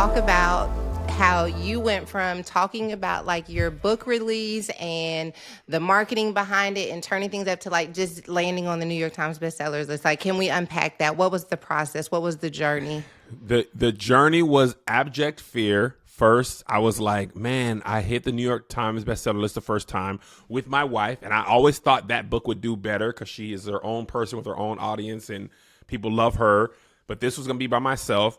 talk about how you went from talking about like your book release and the marketing behind it and turning things up to like just landing on the New York Times bestsellers list? Like, can we unpack that? What was the process? What was the journey? The journey was abject fear. First, I was like, man, I hit the New York Times bestseller list the first time with my wife. And I always thought that book would do better because she is her own person with her own audience and people love her. But this was going to be by myself.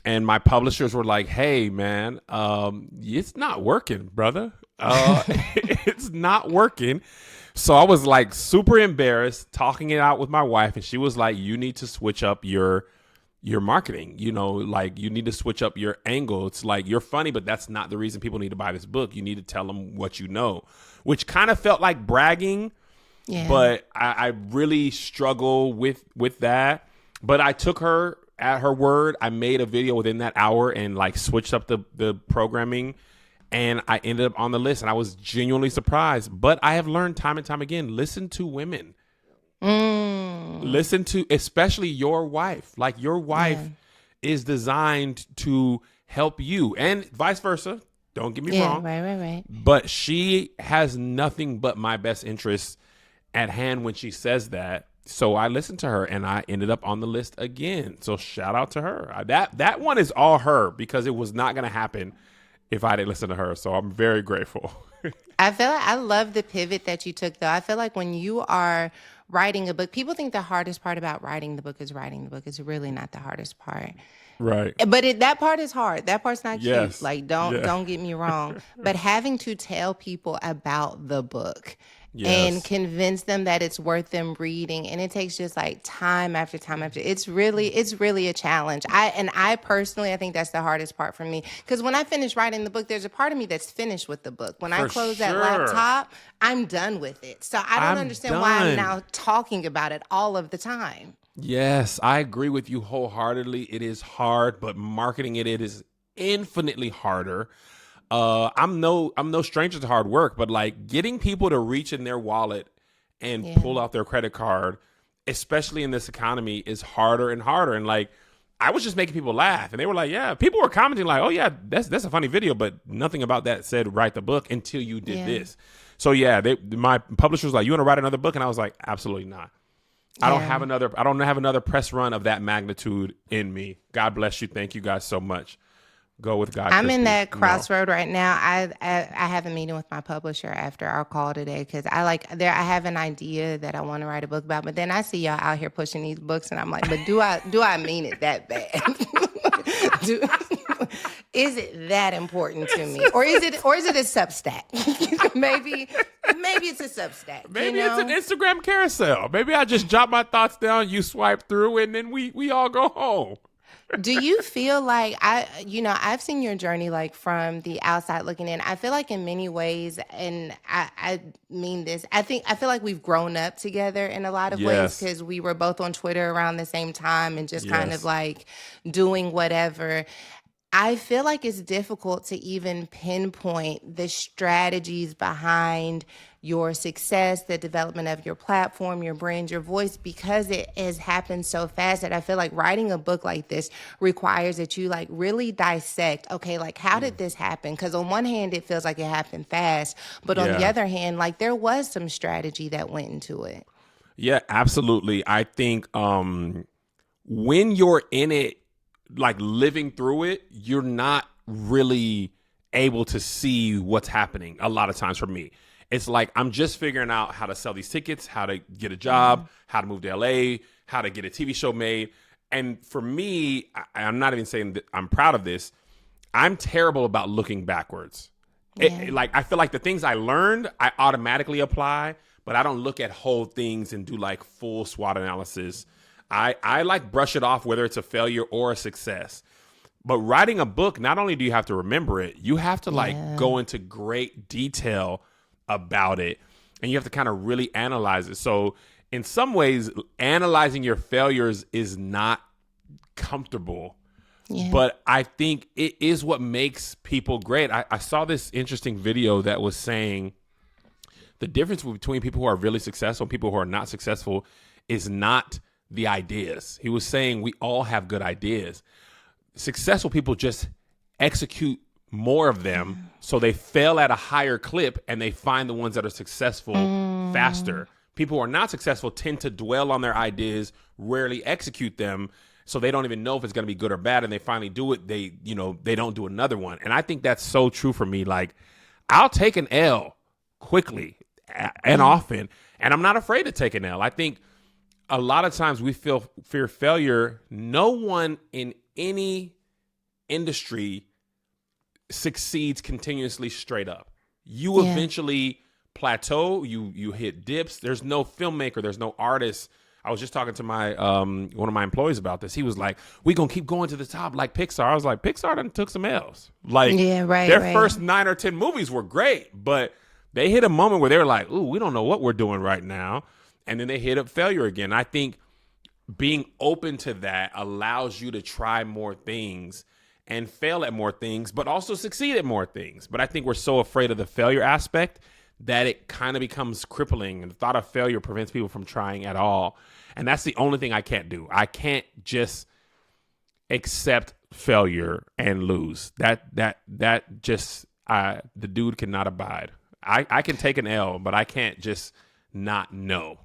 And my publishers were like, hey, man, it's not working, brother. It's not working. So I was like super embarrassed talking it out with my wife. And she was like, you need to switch up your marketing, like you need to switch up your angle. It's like, you're funny, but that's not the reason people need to buy this book. You need to tell them what you know, which kind of felt like bragging. Yeah. But I really struggle with that. But I took her at her word. I made a video within that hour and like switched up the programming, and I ended up on the list, and I was genuinely surprised. But I have learned time and time again, listen to women. Listen to especially your wife. Like your wife is designed to help you and vice versa. Don't get me wrong. Right. But she has nothing but my best interests at hand when she says that. So I listened to her and I ended up on the list again. So shout out to her. That one is all her because it was not going to happen if I didn't listen to her. So I'm very grateful. I feel like I love the pivot that you took, though. I feel like when you are writing a book, people think the hardest part about writing the book is writing the book. It's really not the hardest part. Right. But that part is hard. That part's not cute. Yes. Like, don't get me wrong. But having to tell people about the book and convince them that it's worth them reading, and it takes just like time after time after. It's really a challenge. I personally, I think that's the hardest part for me, because when I finish writing the book, there's a part of me that's finished with the book. When I close that laptop, I'm done with it. So I don't understand why I'm now talking about it all of the time. Yes, I agree with you wholeheartedly. It is hard, but marketing it is infinitely harder. I'm no stranger to hard work, but like getting people to reach in their wallet and pull out their credit card, especially in this economy, is harder and harder. And like, I was just making people laugh, and they were like, yeah, people were commenting like, oh yeah, that's a funny video, but nothing about that said write the book until you did this. So yeah, my publisher was like, you want to write another book? And I was like, absolutely not. I don't have another press run of that magnitude in me. God bless you. Thank you guys so much. Go with God. I'm in that crossroad right now. I have a meeting with my publisher after our call today, because I have an idea that I want to write a book about, but then I see y'all out here pushing these books, and I'm like, but do I mean it that bad? Is it that important to me, or is it a Substack? maybe it's a Substack. Maybe it's an Instagram carousel. Maybe I just jot my thoughts down, you swipe through, and then we all go home. Do you feel like I've seen your journey like from the outside looking in. I feel like in many ways, and I mean this, I feel like we've grown up together in a lot of ways, because we were both on Twitter around the same time and just kind of like doing whatever. I feel like it's difficult to even pinpoint the strategies behind your success, the development of your platform, your brand, your voice, because it has happened so fast that I feel like writing a book like this requires that you like really dissect, okay, like how did this happen? Because on one hand, it feels like it happened fast, but on the other hand, like there was some strategy that went into it. Yeah, absolutely. I think when you're in it, like living through it, you're not really able to see what's happening a lot of times. For me, it's like I'm just figuring out how to sell these tickets, how to get a job, how to move to LA, how to get a TV show made. And for me, I'm not even saying that I'm proud of this. I'm terrible about looking backwards. Like I feel like the things I learned, I automatically apply, but I don't look at whole things and do like full SWOT analysis. I like brush it off, whether it's a failure or a success. But writing a book, not only do you have to remember it, you have to like go into great detail about it, and you have to kind of really analyze it. So in some ways, analyzing your failures is not comfortable, but I think it is what makes people great. I saw this interesting video that was saying the difference between people who are really successful and people who are not successful is not the ideas. He was saying we all have good ideas. Successful people just execute more of them, so they fail at a higher clip and they find the ones that are successful faster. People who are not successful tend to dwell on their ideas, rarely execute them, so they don't even know if it's going to be good or bad, and they finally do it, they don't do another one. And I think that's so true for me. Like, I'll take an L quickly and often, and I'm not afraid to take an L. I think a lot of times we fear failure. No one in any industry succeeds continuously straight up. You eventually plateau, you hit dips. There's no filmmaker, there's no artist. I was just talking to my one of my employees about this. He was like, "We gonna keep going to the top like Pixar." I was like, "Pixar done took some L's. Like, their first 9 or 10 movies were great, but they hit a moment where they were like, ooh, we don't know what we're doing right now," and then they hit up failure again. I think being open to that allows you to try more things and fail at more things, but also succeed at more things. But I think we're so afraid of the failure aspect that it kind of becomes crippling, and the thought of failure prevents people from trying at all. And that's the only thing I can't do. I can't just accept failure and lose. That just the dude cannot abide. I can take an L, but I can't just not know.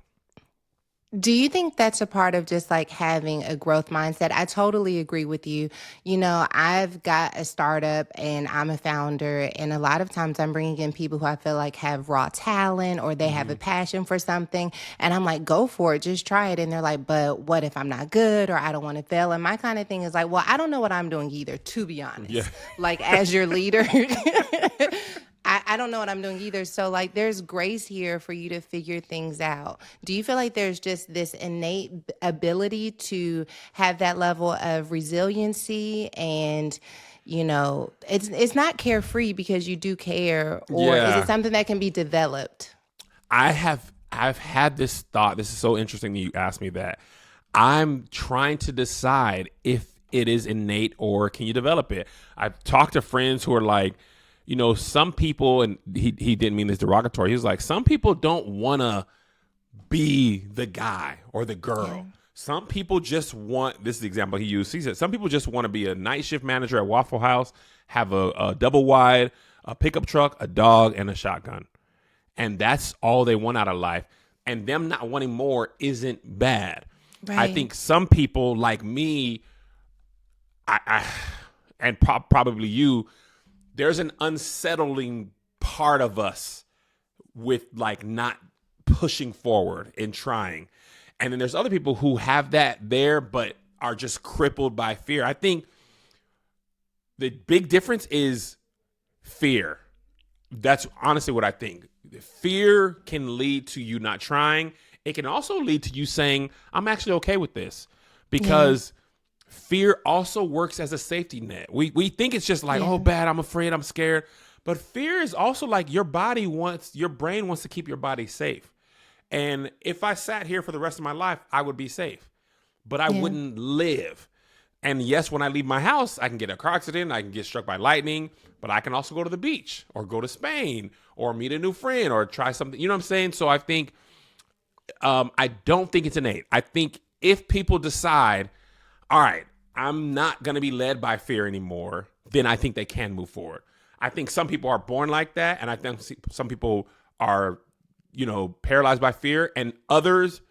Do you think that's a part of just like having a growth mindset? I totally agree with you. You know, I've got a startup and I'm a founder, and a lot of times I'm bringing in people who I feel like have raw talent or they have a passion for something. And I'm like, go for it, just try it. And they're like, but what if I'm not good or I don't want to fail? And my kind of thing is like, well, I don't know what I'm doing either, to be honest. Yeah. Like, as your leader. I don't know what I'm doing either. So, like, there's grace here for you to figure things out. Do you feel like there's just this innate ability to have that level of resiliency and, you know, it's not carefree because you do care, or is it something that can be developed? I've had this thought. This is so interesting that you asked me that. I'm trying to decide if it is innate or can you develop it. I've talked to friends who are like, you know, some people, and he didn't mean this derogatory. He was like, some people don't want to be the guy or the girl. Yeah. Some people just want, this is the example he used. He said, some people just want to be a night shift manager at Waffle House, have a double wide, a pickup truck, a dog, and a shotgun. And that's all they want out of life. And them not wanting more isn't bad. Right. I think some people like me, and probably you, there's an unsettling part of us with like not pushing forward and trying. And then there's other people who have that there, but are just crippled by fear. I think the big difference is fear. That's honestly what I think. Fear can lead to you not trying. It can also lead to you saying, I'm actually okay with this, because fear also works as a safety net. We think it's just like, oh, bad, I'm afraid, I'm scared. But fear is also like your brain wants to keep your body safe. And if I sat here for the rest of my life, I would be safe, but I wouldn't live. And yes, when I leave my house, I can get in a car accident, I can get struck by lightning, but I can also go to the beach or go to Spain or meet a new friend or try something. You know what I'm saying? So I think, I don't think it's innate. I think if people decide, all right, I'm not going to be led by fear anymore, then I think they can move forward. I think some people are born like that, and I think some people are, you know, paralyzed by fear, and others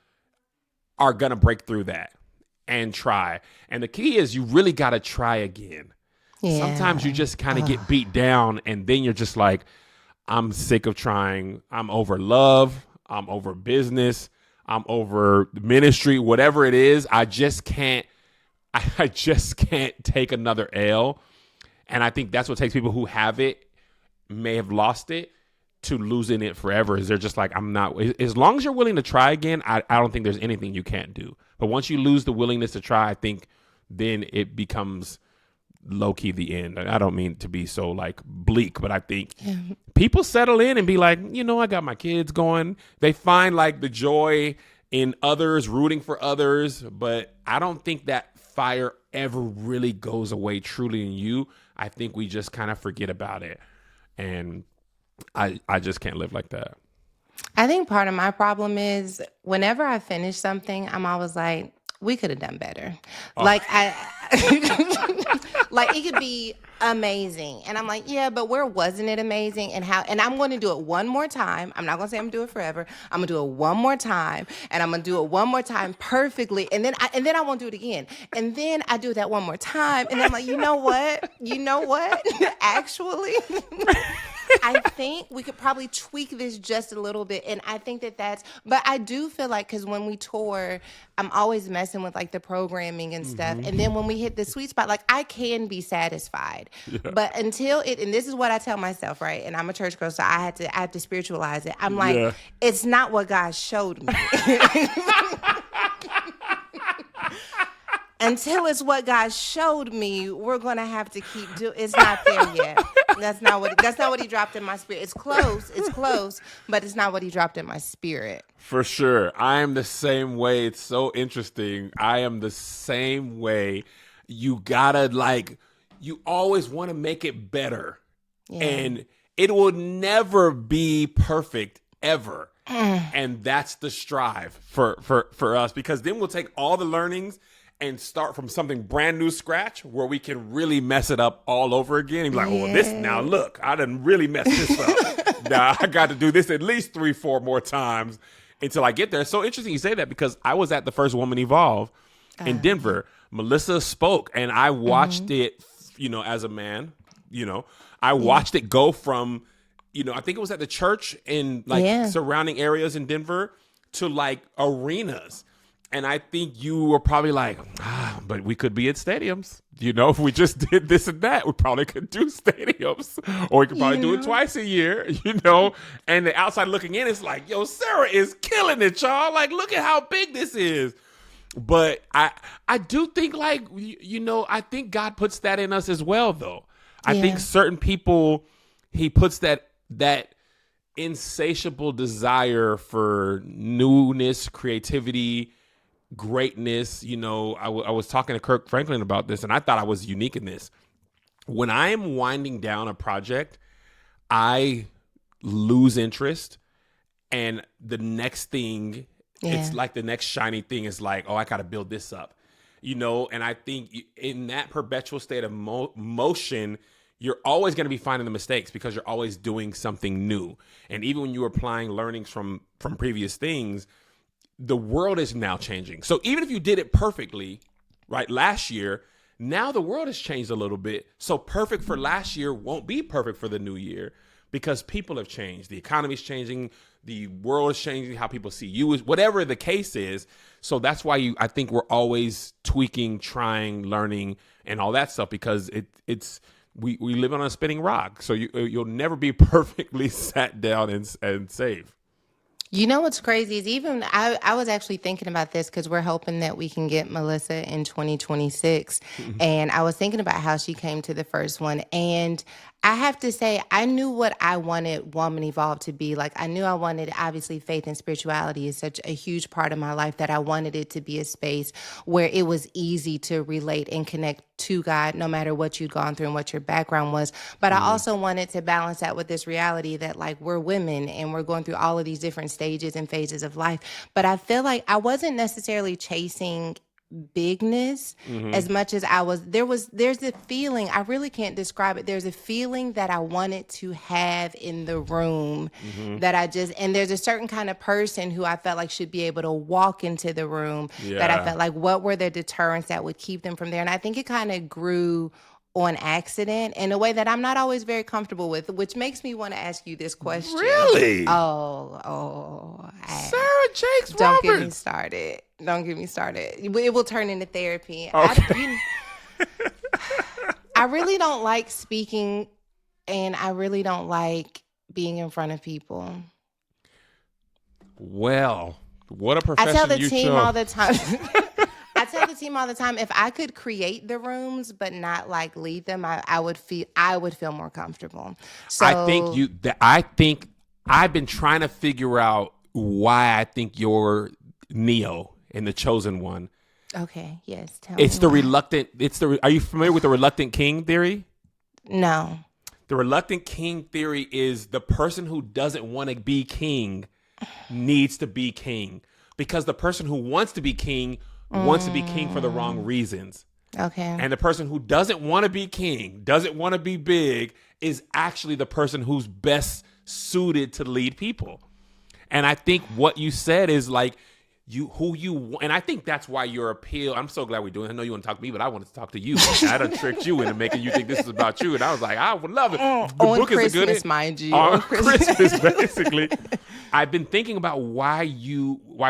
are going to break through that and try. And the key is you really got to try again. Yeah. Sometimes you just kind of get beat down, and then you're just like, I'm sick of trying. I'm over love. I'm over business. I'm over ministry, whatever it is. I just can't take another L. And I think that's what takes people who have it, may have lost it, to losing it forever. Is they're just like, I'm not, as long as you're willing to try again, I don't think there's anything you can't do. But once you lose the willingness to try, I think then it becomes low-key the end. I don't mean to be so like bleak, but I think people settle in and be like, you know, I got my kids going. They find like the joy in others, rooting for others. But I don't think that fire ever really goes away truly in you. I think we just kind of forget about it. And I just can't live like that. I think part of my problem is whenever I finish something, I'm always like, we could have done better. Oh. Like Like, it could be amazing. And I'm like, yeah, but where wasn't it amazing? And how, and I'm going to do it one more time. I'm not going to say I'm going to do it forever. I'm going to do it one more time, and I'm going to do it one more time perfectly. And then I won't do it again. And then I do that one more time. And then I'm like, you know what? You know what? Actually, I think we could probably tweak this just a little bit. And I think but I do feel like, because when we tour, I'm always messing with like the programming and stuff. And then when we hit the sweet spot, like, I can be satisfied. Yeah. But until and this is what I tell myself, right? And I'm a church girl, so I have to spiritualize it. I'm like, it's not what God showed me. Until it's what God showed me, we're gonna have to keep doing. It's not there yet. That's not what He dropped in my spirit. It's close, but it's not what He dropped in my spirit. For sure, I am the same way. It's so interesting. I am the same way. You gotta you always want to make it better, and it will never be perfect ever. And that's the strive for us, because then we'll take all the learnings and start from something brand new scratch, where we can really mess it up all over again. And be like, oh, this now, look, I done really messed this up. Now I got to do this at least 3-4 more times until I get there. It's so interesting you say that, because I was at the first Woman Evolve in Denver. Melissa spoke, and I watched it, as a man, I watched it go from, I think it was at the church in surrounding areas in Denver to like arenas. And I think you were probably like, but we could be at stadiums. If we just did this and that, we probably could do stadiums. Or we could probably do it twice a year, And the outside looking in is like, yo, Sarah is killing it, y'all. Like, look at how big this is. But I do think, I think God puts that in us as well, though. I think certain people, He puts that insatiable desire for newness, creativity, greatness. I was talking to Kirk Franklin about this, and I thought I was unique in this. When I am winding down a project, I lose interest, and the next thing, it's like the next shiny thing is like, oh, I got to build this up, and I think in that perpetual state of motion, you're always going to be finding the mistakes, because you're always doing something new. And even when you're applying learnings from previous things, the world is now changing. So even if you did it perfectly, right, last year, now the world has changed a little bit. So perfect for last year won't be perfect for the new year, because people have changed. The economy's changing. The world is changing. How people see you, is whatever the case is. So that's why I think we're always tweaking, trying, learning, and all that stuff, because we live on a spinning rock. So you'll never be perfectly sat down and safe. You know what's crazy is, even I was actually thinking about this, because we're hoping that we can get Melissa in 2026. And I was thinking about how she came to the first one. And I have to say, I knew what I wanted Woman Evolve to be. Like, I knew I wanted, obviously, faith and spirituality is such a huge part of my life, that I wanted it to be a space where it was easy to relate and connect to God, no matter what you'd gone through and what your background was. But I also wanted to balance that with this reality that, like, we're women and we're going through all of these different stages and phases of life. But I feel like I wasn't necessarily chasing bigness as much as there's a feeling, I really can't describe it. There's a feeling that I wanted to have in the room that and there's a certain kind of person who I felt like should be able to walk into the room that I felt like, what were the deterrents that would keep them from there? And I think it kind of grew on accident in a way that I'm not always very comfortable with, which makes me want to ask you this question. Really? Sarah Jakes Don't Roberts. get me started. Don't get me started. It will turn into therapy. Okay. I really don't like speaking, and I really don't like being in front of people. Well, what a profession you chose. I tell the team all the time, if I could create the rooms but not like lead them, I would feel more comfortable. So I think I've been trying to figure out why I think you're Neo and the chosen one. Okay, yes, tell me. Are you familiar with the reluctant king theory? No. The reluctant king theory is the person who doesn't want to be king needs to be king, because the person who wants to be king wants to be king for the wrong reasons. Okay. And the person who doesn't want to be king, doesn't want to be big, is actually the person who's best suited to lead people. And I think what you said is like, and I think that's why your appeal. I'm so glad we're doing it. I know you want to talk to me, but I wanted to talk to you. I done tricked you into making you think this is about you. And I was like, I would love it. The On book Christmas, is a good mind you. on Christmas, basically. I've been thinking about why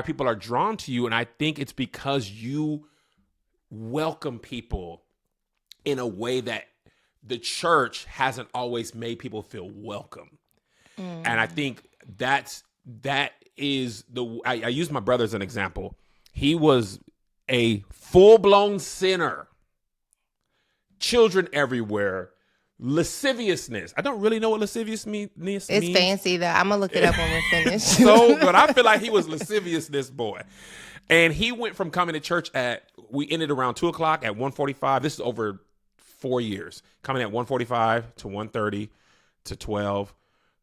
people are drawn to you. And I think it's because you welcome people in a way that the church hasn't always made people feel welcome. And I think that is I use my brother as an example. He was a full-blown sinner, children everywhere, lasciviousness. I don't really know what lasciviousness means. It's fancy though. I'm gonna look it up when we're finished. So good. I feel like he was lasciviousness boy. And he went from coming to church we ended around 2:00 at 1:45. This is over 4 years. Coming at 1:45 to 1:30 to 12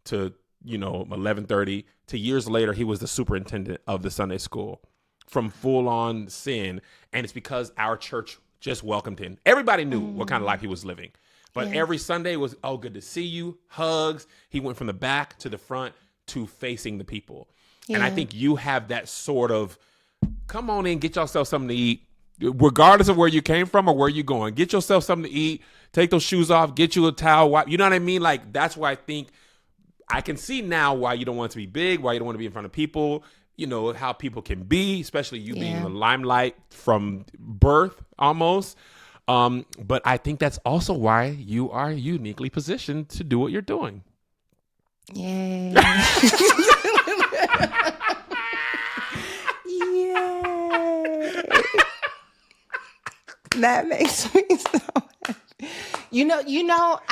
to 11:30 to years later, he was the superintendent of the Sunday school, from full on sin. And it's because our church just welcomed him. Everybody knew what kind of life he was living, but every Sunday was, oh, good to see you, hugs. He went from the back to the front to facing the people. And I think you have that sort of, come on in, get yourself something to eat, regardless of where you came from or where you're going. Get yourself something to eat, take those shoes off, get you a towel, wipe. You know what I mean? Like, that's why I think I can see now why you don't want it to be big, why you don't want to be in front of people, how people can be, especially you being in the limelight from birth almost. But I think that's also why you are uniquely positioned to do what you're doing. Yay. Yay. That makes me so happy.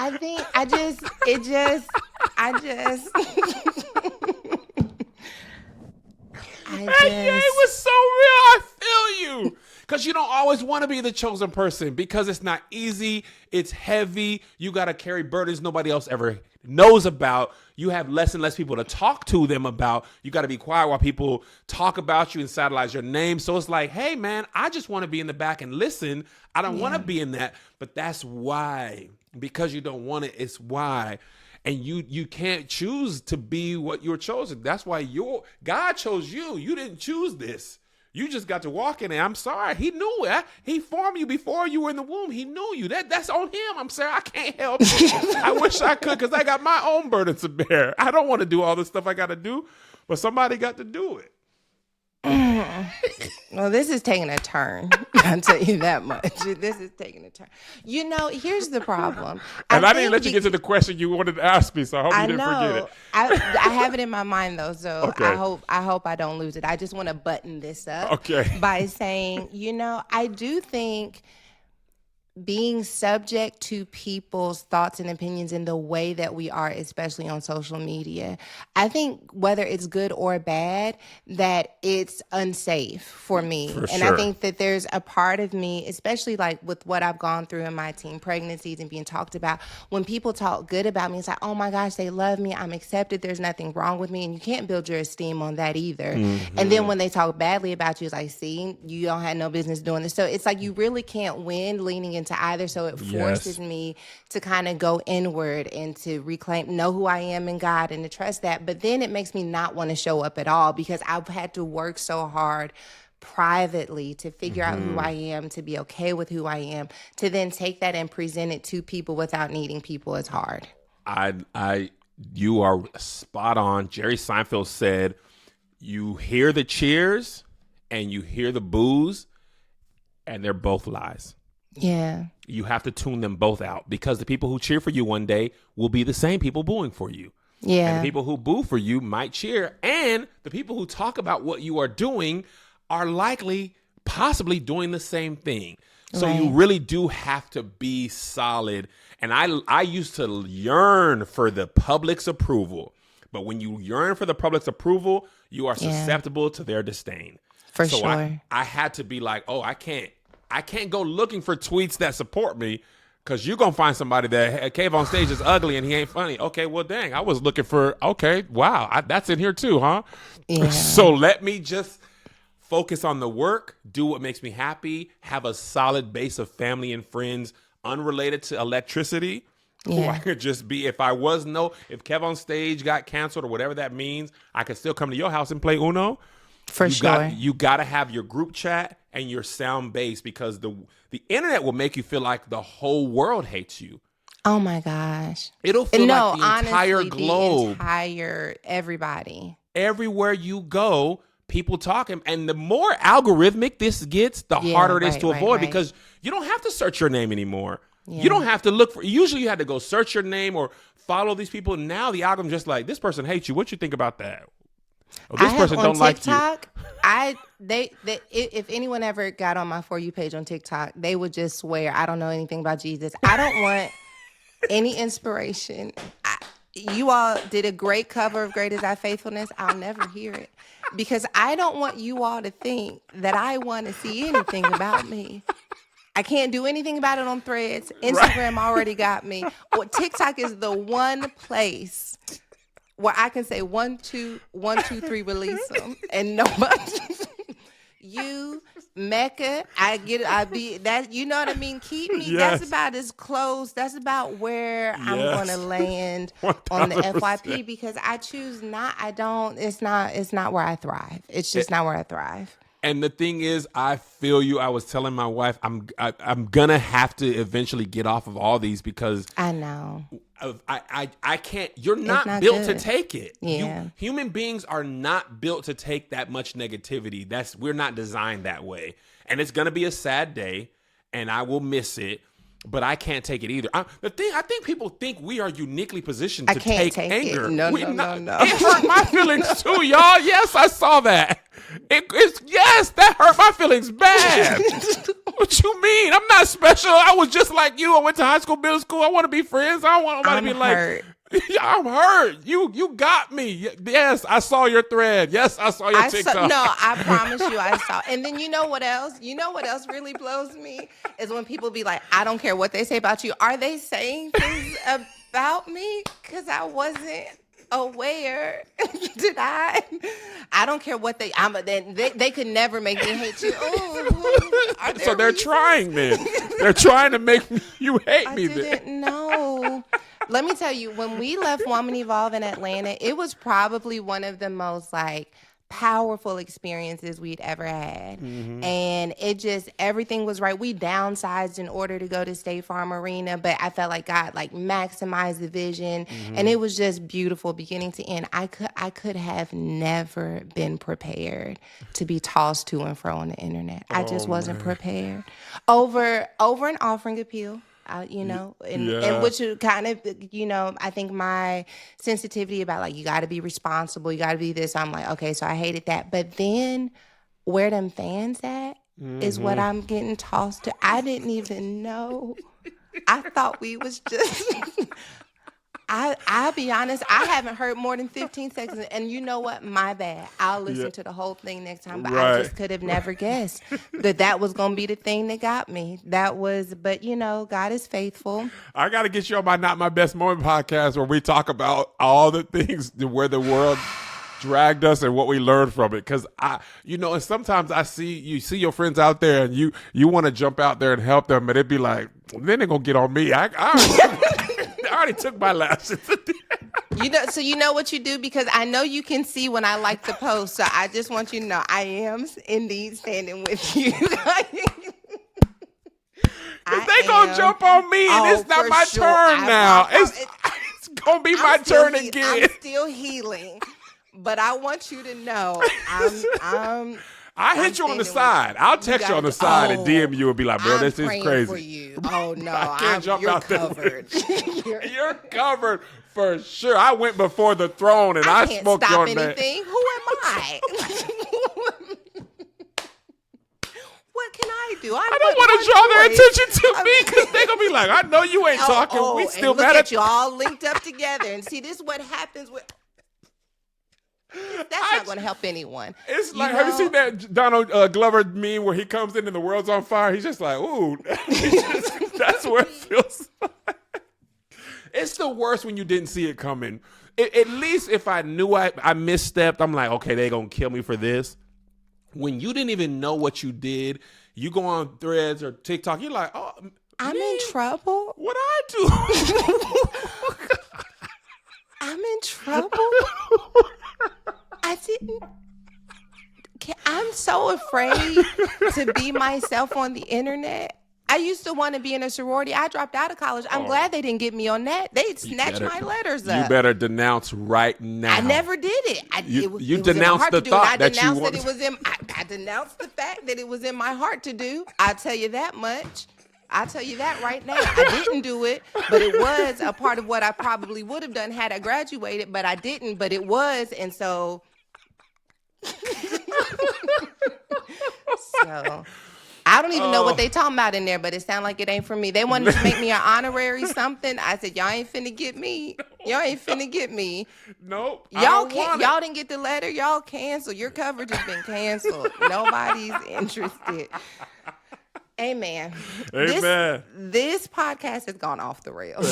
I think It was so real. I feel you. Because you don't always want to be the chosen person, because it's not easy. It's heavy. You got to carry burdens nobody else ever knows about. You have less and less people to talk to them about. You got to be quiet while people talk about you and satellite your name. So it's like, hey, man, I just want to be in the back and listen. I don't want to be in that. But that's why. Because you don't want it, it's why. And you can't choose to be what you're chosen. That's why God chose you. You didn't choose this. You just got to walk in it. I'm sorry. He knew it. He formed you before you were in the womb. He knew you. That's on him. I'm sorry. I can't help it. I wish I could, because I got my own burdens to bear. I don't want to do all the stuff I got to do, but somebody got to do it. Well, this is taking a turn. I'll tell you that much. This is taking a turn. Here's the problem. I didn't let you get to the question you wanted to ask me, so I hope you didn't forget it. I have it in my mind though, so okay. I hope I don't lose it. I just want to button this up by saying, I do think being subject to people's thoughts and opinions in the way that we are, especially on social media, I think whether it's good or bad, that it's unsafe for me. And I think that there's a part of me, especially like with what I've gone through in my teen pregnancies and being talked about, when people talk good about me, it's like, oh my gosh, they love me, I'm accepted, there's nothing wrong with me. And you can't build your esteem on that either. And then when they talk badly about you, it's like, see, you don't have no business doing this. So it's like you really can't win leaning into either. So it forces me to kind of go inward and to know who I am in God and to trust that. But then it makes me not want to show up at all, because I've had to work so hard privately to figure out who I am, to be okay with who I am, to then take that and present it to people without needing people is hard. You are spot on. Jerry Seinfeld said, you hear the cheers and you hear the boos, and they're both lies. Yeah. You have to tune them both out, because the people who cheer for you one day will be the same people booing for you. Yeah. And the people who boo for you might cheer. And the people who talk about what you are doing are likely possibly doing the same thing. So you really do have to be solid. And I used to yearn for the public's approval. But when you yearn for the public's approval, you are susceptible to their disdain. For sure. I had to be like, oh, I can't go looking for tweets that support me, because you're going to find somebody that KevOnStage is ugly and he ain't funny. Okay, well, dang, I was looking for, okay, wow, that's in here too, huh? Yeah. So let me just focus on the work, do what makes me happy, have a solid base of family and friends unrelated to electricity. Who I could just be, if KevOnStage got canceled or whatever that means, I could still come to your house and play Uno. You got to have your group chat and your sound base, because the internet will make you feel like the whole world hates you. Oh my gosh. It'll feel like the entire honestly, globe. Everybody. Everywhere you go, people talking. And the more algorithmic this gets, the harder it is to avoid, because you don't have to search your name anymore. Yeah. You don't have to look for, usually you had to go search your name or follow these people. Now the algorithm just like, this person hates you. What you think about that? Oh, this person don't like you. If anyone ever got on my For You page on TikTok, they would just swear I don't know anything about Jesus. I don't want any inspiration. You all did a great cover of Great Is Thy Faithfulness. I'll never hear it, because I don't want you all to think that I want to see anything about me. I can't do anything about it on Threads. Instagram already got me. Well, TikTok is the one place where I can say 1, 2, 1, 2, 3, release them, and nobody. You, Mecca, you know what I mean? Keep me. Yes. That's about as close. That's about where I'm going to land 100%. On the FYP, because I choose not. It's not where I thrive. It's just not where I thrive. And the thing is, I feel you. I was telling my wife, I'm gonna have to eventually get off of all these, because I know I can't. You're not built to take it. Yeah, human beings are not built to take that much negativity. We're not designed that way. And it's gonna be a sad day, and I will miss it. But I can't take it either. I think people think we are uniquely positioned to take anger. It. No. It hurt my feelings too, y'all. Yes, I saw that. That hurt my feelings bad. What you mean? I'm not special. I was just like you. I went to high school, middle school. I want to be friends. I don't want nobody to be hurt. I'm hurt. You got me. Yes, I saw your thread. Yes, I saw your TikTok. I promise you I saw. And then you know what else? You know what else really blows me? Is when people be like, I don't care what they say about you. Are they saying things about me? Because I wasn't aware. Did I? I don't care what they could never make me hate you. Ooh, so they're trying then. They're trying to make you hate me then. I didn't know. Let me tell you, when we left Woman Evolve in Atlanta, it was probably one of the most powerful experiences we'd ever had. Mm-hmm. And everything was right. We downsized in order to go to State Farm Arena, but I felt like God maximized the vision. Mm-hmm. And it was just beautiful beginning to end. I could have never been prepared to be tossed to and fro on the internet. I just wasn't prepared. Over an offering appeal. And which kind of, I think my sensitivity about you got to be responsible, you got to be this. I'm like, okay, so I hated that. But then where them fans at is what I'm getting tossed to. I didn't even know. I thought we was just, I'll be honest, I haven't heard more than 15 seconds. And you know what? My bad. I'll listen to the whole thing next time. But I just could have never guessed that was going to be the thing that got me. But God is faithful. I got to get you on my Not My Best Moment podcast, where we talk about all the things where the world dragged us and what we learned from it. Because and sometimes you see your friends out there and you want to jump out there and help them, but it'd be like, then they're going to get on me. I already took my lashes. So you know what you do, because I know you can see when I like the post. So I just want you to know I am indeed standing with you. They gonna jump on me, and it's not my turn now. It's gonna be my turn again. I'm still healing, but I want you to know I hit you on the side. I'll text you on the side and DM you and be like, bro, this is crazy. For you. Oh, no. You're covered. You're covered for sure. I went before the throne and I spoke your name. Anything. Who am I? What can I do? I don't want to draw their attention to me, because they're going to be like, I know you ain't talking. We still mad at you all linked up together. And see, this is what happens with... That's not going to help anyone. It's like, have you seen that Donald Glover meme where he comes in and the world's on fire? He's just like, ooh. That's what it feels like. It's the worst when you didn't see it coming. At least if I knew I misstepped, I'm like, okay, they're going to kill me for this. when you didn't even know what you did, you go on Threads or TikTok, you're like, oh, I'm me? in trouble. What I do? I'm in trouble. I didn't. I'm so afraid to be myself on the internet. I used to want to be in a sorority. I dropped out of college. I'm glad they didn't get me on that. They snatched my letters up. You better denounce right now. I never did it. You denounced the thought that you wanted. I denounced the fact that it was in my heart to do. I'll tell you that much. I'll tell you that right now. I didn't do it, but it was a part of what I probably would have done had I graduated, but I didn't, but it was. And so, I don't even know what they talking about in there, but it sounds like it ain't for me. They wanted to make me an honorary something. I said, y'all ain't finna get me. Y'all ain't finna get me. Nope. Y'all didn't get the letter. Y'all canceled. Your coverage has been canceled. Nobody's interested. Amen. This podcast has gone off the rails.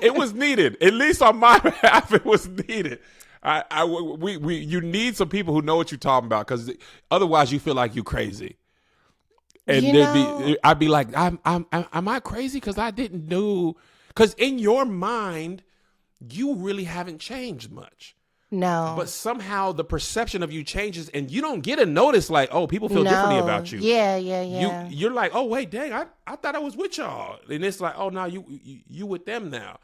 It was needed. At least on my behalf, it was needed. You need some people who know what you're talking about, because otherwise you feel like you crazy. And I'd be like, am I crazy? Because I didn't know. Because in your mind, you really haven't changed much. No. But somehow the perception of you changes, and you don't get a notice like, oh, people feel differently about you. Yeah. You're like, oh, wait, dang, I thought I was with y'all. And it's like, oh, no, you with them now.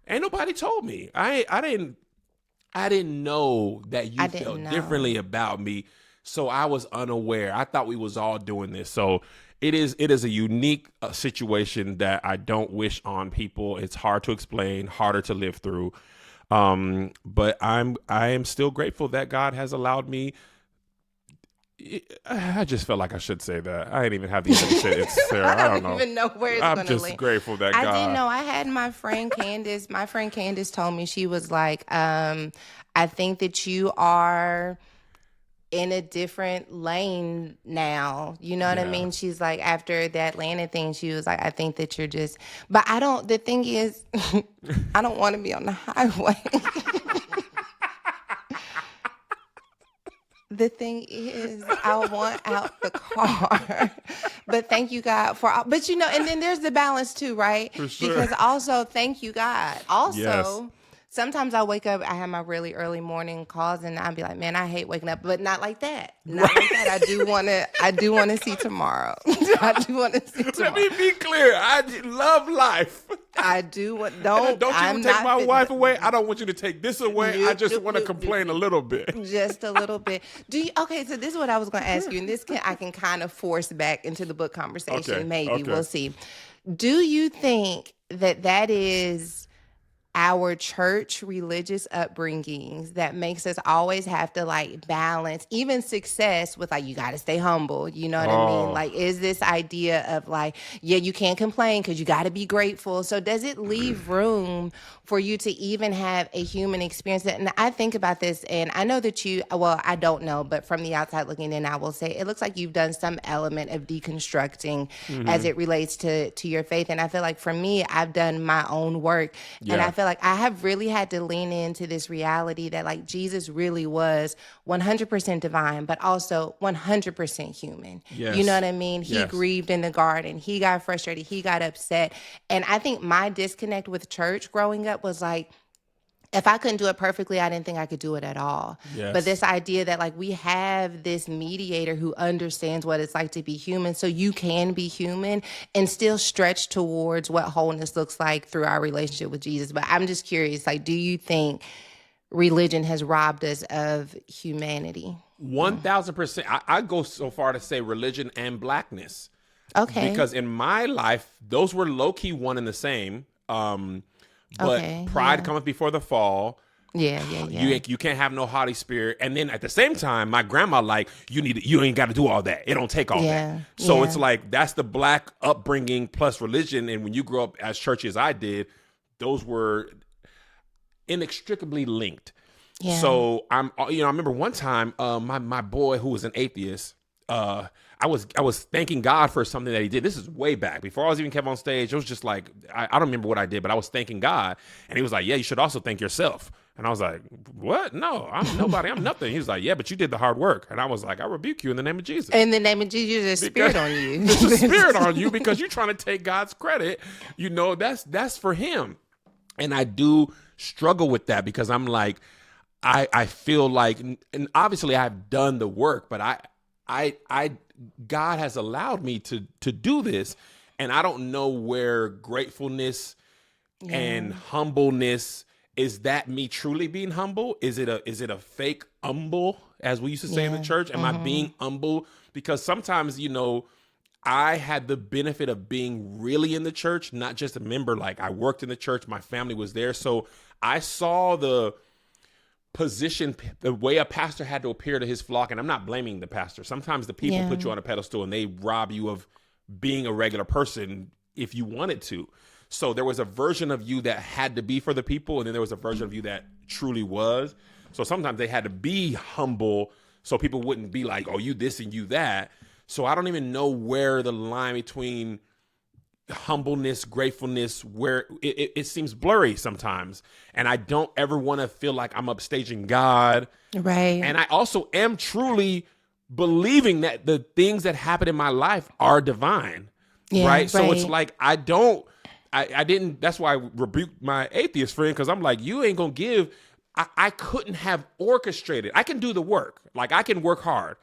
Ain't nobody told me. I didn't know that you felt differently about me. So I was unaware. I thought we was all doing this. So it is a unique situation that I don't wish on people. It's hard to explain, harder to live through. But I am still grateful that God has allowed me. I just felt like I should say that. I didn't even have the ability to say it, Sarah. I don't even know where it's going to lead. I'm just grateful that God. I didn't know. I had my friend Candace. My friend Candace told me, she was like, I think that you are in a different lane now. You know what I mean? She's like, after the Atlanta thing, she was like, I think that you're just, but the thing is, I don't want to be on the highway. The thing is, I want out the car. But thank you, God, but and then there's the balance too, right? For sure. Because also, thank you, God. Also, yes. Sometimes I wake up, I have my really early morning calls, and I'll be like, man, I hate waking up, but not like that. Not like that. I do want to see tomorrow. I do want to see tomorrow. Let me be clear. I love life. I do what don't you take my wife away. I don't want you to take this away. I just want to complain a little bit. Just a little bit. Okay, so this is what I was going to ask you, and I can kind of force back into the book conversation. Okay, maybe. We'll see. Do you think that is our church religious upbringings that makes us always have to balance even success with you got to stay humble? You know what I mean? Is this idea of you can't complain because you got to be grateful. So does it leave room for you to even have a human experience? And I think about this, and I know that I don't know, but from the outside looking in, I will say it looks like you've done some element of deconstructing as it relates to your faith. And I feel like for me, I've done my own work, and I feel like I have really had to lean into this reality that Jesus really was 100% divine, but also 100% human. Yes. You know what I mean? He grieved in the garden. He got frustrated. He got upset. And I think my disconnect with church growing up was if I couldn't do it perfectly, I didn't think I could do it at all. Yes. But this idea that we have this mediator who understands what it's like to be human, so you can be human and still stretch towards what wholeness looks like through our relationship with Jesus. But I'm just curious, do you think religion has robbed us of humanity? 1,000%. I go so far to say religion and blackness. Okay. Because in my life, those were low-key one and the same. But pride cometh before the fall. Yeah. You can't have no haughty spirit. And then at the same time, my grandma you ain't got to do all that. It don't take all that. So it's that's the black upbringing plus religion. And when you grow up as churchy as I did, those were inextricably linked. Yeah. So I remember one time, my boy who was an atheist, I was thanking God for something that he did. This is way back before I was even KevOnStage. It was just I don't remember what I did, but I was thanking God, and he was like, "Yeah, you should also thank yourself And I was like, what? No, I'm nobody. I'm nothing. He was like, yeah, but you did the hard work. And I was like, I rebuke you in the name of Jesus. In the name of Jesus, there's a spirit on you. There's a spirit on you because you're trying to take God's credit. You know, that's for him. And I do struggle with that because I'm like, I feel like, and obviously I've done the work, but God has allowed me to do this. And I don't know where gratefulness and humbleness, is that me truly being humble? Is it a fake humble, as we used to say in the church? Am I being humble? Because sometimes, you know, I had the benefit of being really in the church, not just a member. Like, I worked in the church, my family was there. So I saw the position, the way a pastor had to appear to his flock. And I'm not blaming the pastor. Sometimes the people put you on a pedestal and they rob you of being a regular person if you wanted to. So there was a version of you that had to be for the people, and then there was a version of you that truly was. So sometimes they had to be humble so people wouldn't be like, oh, you this and you that. So I don't even know where the line between humbleness, gratefulness, where it seems blurry sometimes. And I don't ever want to feel like I'm upstaging God. Right. And I also am truly believing that the things that happen in my life are divine. Right. So it's like, I didn't, that's why I rebuked my atheist friend, because I'm like, you ain't going to give. I couldn't have orchestrated. I can do the work. Like, I can work hard,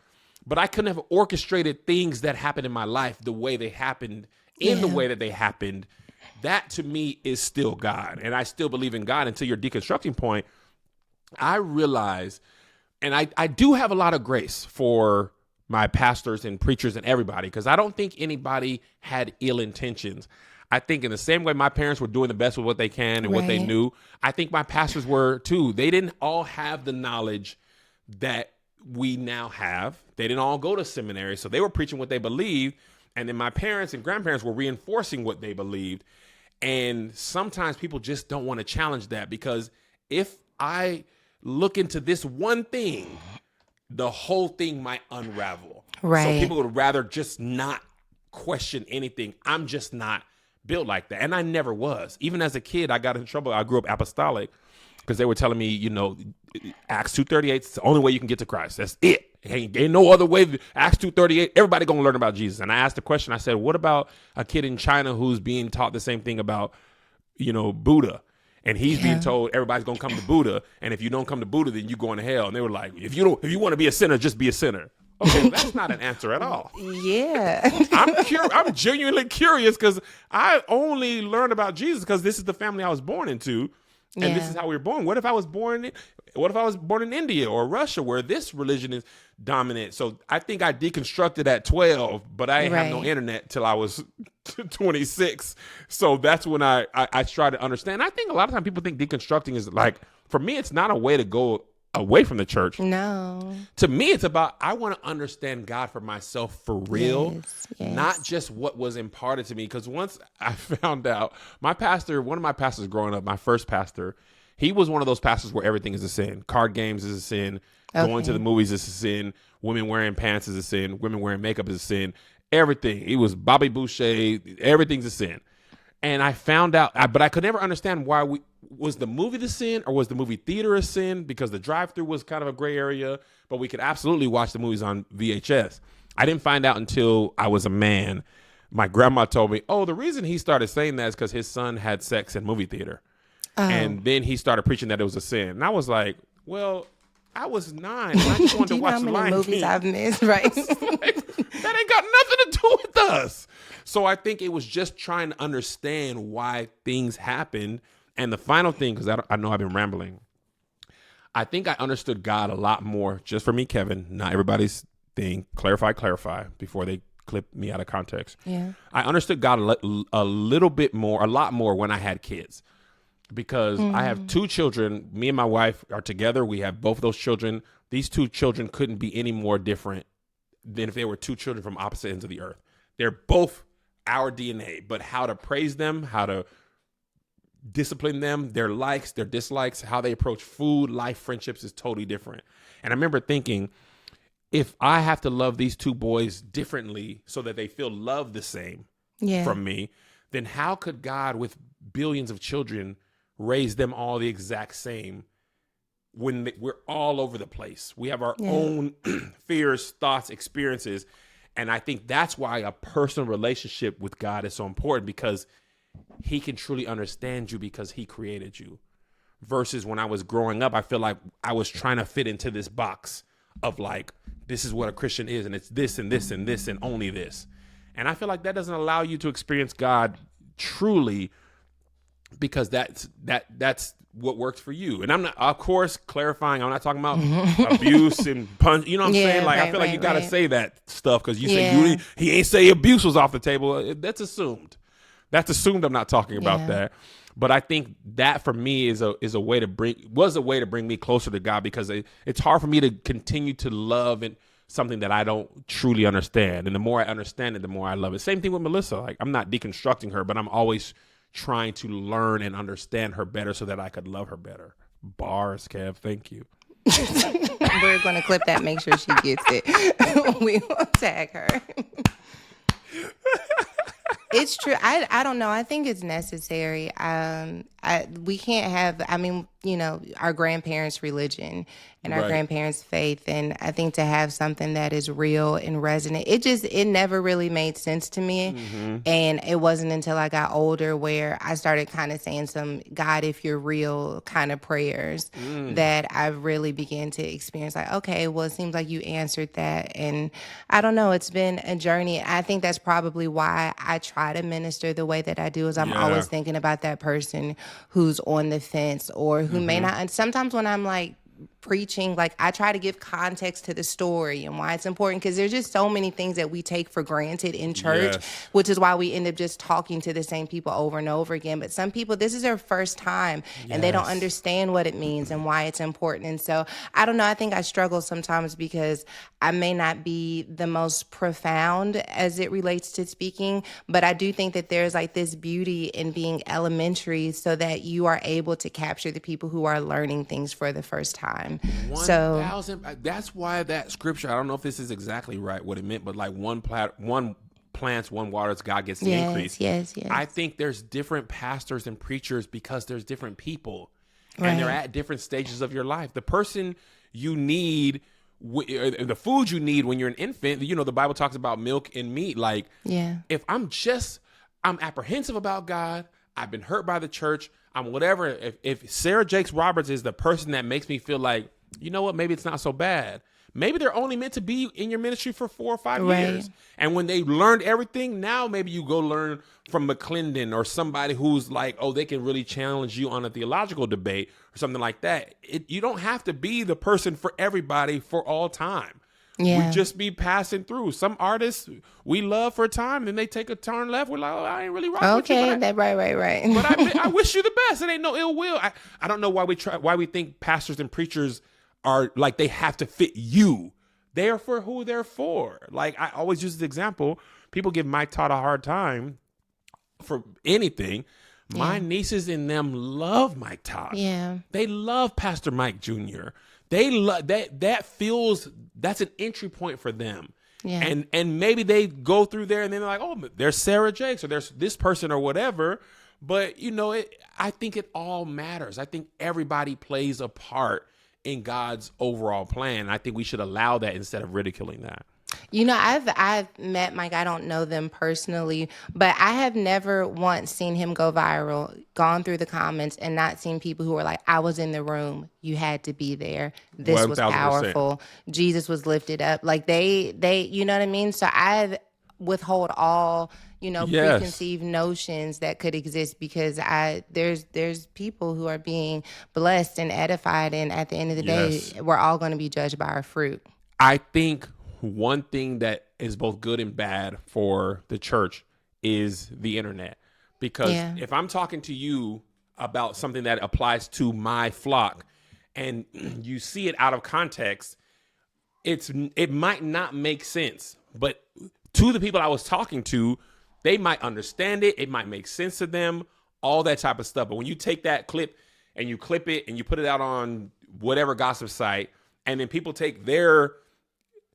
but I couldn't have orchestrated things that happened in my life the way they happened, in the way that they happened. That to me is still God. And I still believe in God. Until your deconstructing point, I realize, and I do have a lot of grace for my pastors and preachers and everybody, because I don't think anybody had ill intentions. I think in the same way my parents were doing the best with what they can and what they knew, I think my pastors were too. They didn't all have the knowledge that we now have. They didn't all go to seminary, so they were preaching what they believed. And then my parents and grandparents were reinforcing what they believed. And sometimes people just don't want to challenge that, because if I look into this one thing, the whole thing might unravel. Right. So people would rather just not question anything. I'm just not built like that. And I never was. Even as a kid, I got in trouble. I grew up apostolic because they were telling me, you know, Acts 2:38 is the only way you can get to Christ. That's it. Ain't no other way. Acts 2:38, everybody going to learn about Jesus. And I asked the question, I said, what about a kid in China who's being taught the same thing about, you know, Buddha? And he's being told everybody's going to come to Buddha. And if you don't come to Buddha, then you're going to hell. And they were like, if you want to be a sinner, just be a sinner. Okay, well, that's not an answer at all. Yeah. I'm genuinely curious, because I only learned about Jesus because this is the family I was born into. And this is how we were born. What if I was born in India or Russia, where this religion is dominant? So I think I deconstructed at 12, but I didn't have no internet till I was 26. So that's when I tried to understand. I think a lot of times people think deconstructing is like, for me, it's not a way to go away from the church. No. To me, it's about, I want to understand God for myself for real, not just what was imparted to me. Because once I found out, one of my pastors growing up, my first pastor, he was one of those pastors where everything is a sin. Card games is a sin. Going to the movies is a sin. Women wearing pants is a sin. Women wearing makeup is a sin. Everything. He was Bobby Boucher. Everything's a sin. And I found out, but I could never understand why was the movie the sin, or was the movie theater a sin? Because the drive-thru was kind of a gray area, but we could absolutely watch the movies on VHS. I didn't find out until I was a man. My grandma told me, oh, the reason he started saying that is because his son had sex in movie theater. And then he started preaching that it was a sin. And I was like, well, I was 9. And I just wanted to watch the Lion King. Movies I've missed, right? Like, that ain't got nothing to do with us. So I think it was just trying to understand why things happened. And the final thing, because I know I've been rambling, I think I understood God a lot more, just for me, Kevin, not everybody's thing. Clarify before they clip me out of context. Yeah. I understood God a lot more when I had kids. Because I have 2 children. Me and my wife are together. We have both those children. These 2 children couldn't be any more different than if they were 2 children from opposite ends of the earth. They're both our DNA, but how to praise them, how to discipline them, their likes, their dislikes, how they approach food, life, friendships is totally different. And I remember thinking, if I have to love these 2 boys differently so that they feel loved the same from me, then how could God, with billions of children, raise them all the exact same we're all over the place. We have our own fears, thoughts, experiences. And I think that's why a personal relationship with God is so important, because he can truly understand you because he created you. Versus when I was growing up, I feel like I was trying to fit into this box of like, this is what a Christian is, and it's this and this and this and only this. And I feel like that doesn't allow you to experience God truly, because that's what works for you. And I'm not, of course, clarifying, I'm not talking about abuse and punch. You know what I'm saying? Like, I feel like you got to say that stuff, because you say he ain't say abuse was off the table. That's assumed. That's assumed. I'm not talking about that. But I think that for me was a way to bring me closer to God, because it's hard for me to continue to love something that I don't truly understand. And the more I understand it, the more I love it. Same thing with Melissa. Like, I'm not deconstructing her, but I'm always trying to learn and understand her better so that I could love her better. Bars, Kev. Thank you. We're going to clip that, make sure she gets it. We will tag her. It's true. I don't know. I think it's necessary. We can't have, our grandparents' religion and our grandparents' faith. And I think to have something that is real and resonant, it never really made sense to me. Mm-hmm. And it wasn't until I got older where I started kind of saying some God, if you're real kind of prayers that I really began to experience like, okay, well, it seems like you answered that. And I don't know, it's been a journey. I think that's probably why I try to minister the way that I do, is I'm always thinking about that person who's on the fence or who may not. And sometimes when I'm like preaching, like I try to give context to the story and why it's important, because there's just so many things that we take for granted in church, which is why we end up just talking to the same people over and over again. But some people, this is their first time and they don't understand what it means and why it's important. And so I don't know, I think I struggle sometimes because I may not be the most profound as it relates to speaking, but I do think that there's like this beauty in being elementary so that you are able to capture the people who are learning things for the first time. 1,000. That's why that scripture, I don't know if this is exactly right what it meant, but like one plants, one waters, God gets the increase. Yes. I think there's different pastors and preachers because there's different people and they're at different stages of your life. The person you need, the food you need when you're an infant, the Bible talks about milk and meat. Like, if I'm apprehensive about God, I've been hurt by the church, I'm whatever. If Sarah Jakes Roberts is the person that makes me feel like, you know what, maybe it's not so bad. Maybe they're only meant to be in your ministry for 4 or 5 years. And when they learned everything, now maybe you go learn from McClendon or somebody who's like, oh, they can really challenge you on a theological debate or something like that. You don't have to be the person for everybody for all time. We just be passing through. Some artists we love for a time, and they take a turn left. We're like, oh, I ain't really rocking with you. Okay, right. But I wish you the best. It ain't no ill will. I don't know why we think pastors and preachers are like they have to fit you. They are for who they're for. Like, I always use this example. People give Mike Todd a hard time for anything. My nieces and them love Mike Todd. Yeah, they love Pastor Mike Jr. They love that feels that's an entry point for them. Yeah. And maybe they go through there and then they're like, oh, there's Sarah Jakes or there's this person or whatever. But I think it all matters. I think everybody plays a part in God's overall plan. I think we should allow that instead of ridiculing that. I've met Mike. I don't know them personally, but I have never once seen him go viral, gone through the comments, and not seen people who are like, I was in the room. You had to be there. This 1,000%. Was powerful. Jesus was lifted up. Like they, you know what I mean? So I withhold all, preconceived notions that could exist because there's people who are being blessed and edified. And at the end of the day, we're all going to be judged by our fruit. I think one thing that is both good and bad for the church is the internet. Because if I'm talking to you about something that applies to my flock and you see it out of context, it might not make sense. But to the people I was talking to, they might understand it. It might make sense to them, all that type of stuff. But when you take that clip and you clip it and you put it out on whatever gossip site, and then people take their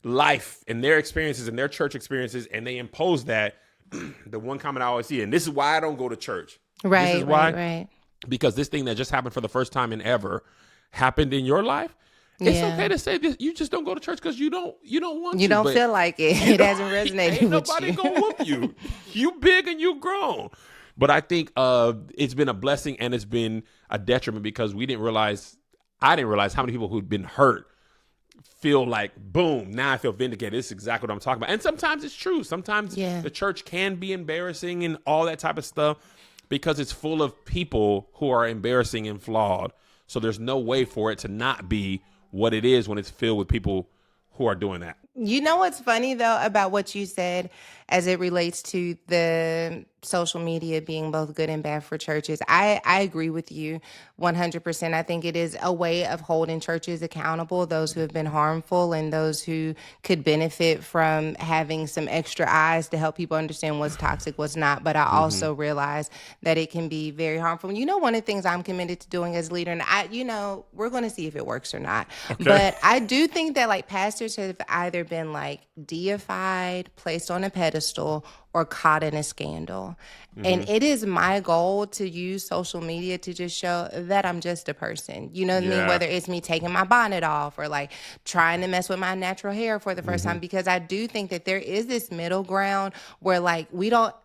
life and their experiences and their church experiences and they impose that, the one comment I always see, and this is why I don't go to church. Right. This is why. Right. Because this thing that just happened for the first time in ever happened in your life, it's Yeah. okay to say this. You just don't go to church because you don't want You to. don't But feel like it. It hasn't resonated ain't with nobody you. gonna whoop you. You big and you grown. But I think it's been a blessing and it's been a detriment because I didn't realize how many people who'd been hurt feel like, boom, now I feel vindicated. This is exactly what I'm talking about. And sometimes it's true. Sometimes Yeah. the church can be embarrassing and all that type of stuff because it's full of people who are embarrassing and flawed. So there's no way for it to not be what it is when it's filled with people who are doing that. You know what's funny though about what you said as it relates to the social media being both good and bad for churches? I agree with you 100%. I think it is a way of holding churches accountable, those who have been harmful and those who could benefit from having some extra eyes to help people understand what's toxic, what's not. But I also realize that it can be very harmful. You know, one of the things I'm committed to doing as leader, and we're going to see if it works or not. Okay. But I do think that like pastors have either been like deified, placed on a pedestal, or caught in a scandal. And it is my goal to use social media to just show that I'm just a person. You know what I mean? Yeah. Whether it's me taking my bonnet off or like trying to mess with my natural hair for the first time, because I do think that there is this middle ground where like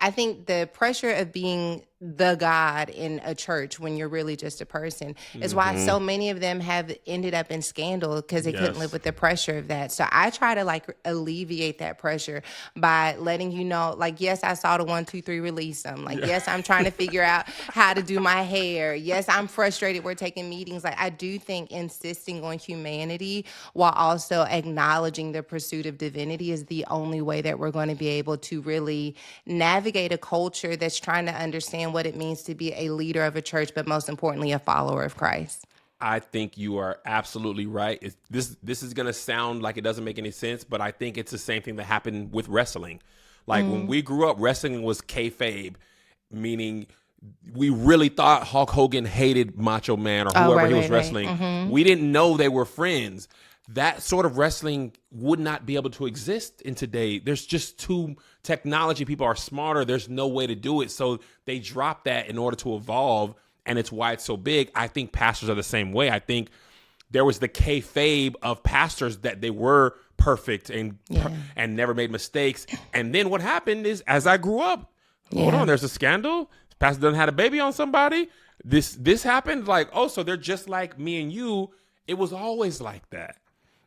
I think the pressure of being the God in a church when you're really just a person is why so many of them have ended up in scandal because they couldn't live with the pressure of that. So I try to like alleviate that pressure by letting you know, like, yes, I saw the 1, 2, 3 release them. Like, yes, I'm trying to figure out how to do my hair. Yes, I'm frustrated. We're taking meetings. Like, I do think insisting on humanity while also acknowledging the pursuit of divinity is the only way that we're going to be able to really navigate a culture that's trying to understand what it means to be a leader of a church, but most importantly, a follower of Christ. I think you are absolutely right. This is going to sound like it doesn't make any sense, but I think it's the same thing that happened with wrestling. Like when we grew up, wrestling was kayfabe, meaning we really thought Hulk Hogan hated Macho Man or whoever he was wrestling. We didn't know they were friends. That sort of wrestling would not be able to exist in today. There's just too technology. People are smarter. There's no way to do it. So they dropped that in order to evolve. And it's why it's so big. I think pastors are the same way. I think there was the kayfabe of pastors that they were perfect and never made mistakes. And then what happened is, as I grew up, hold on, there's a scandal. Pastor done had a baby on somebody. This happened. Like, oh, so they're just like me and you. It was always like that.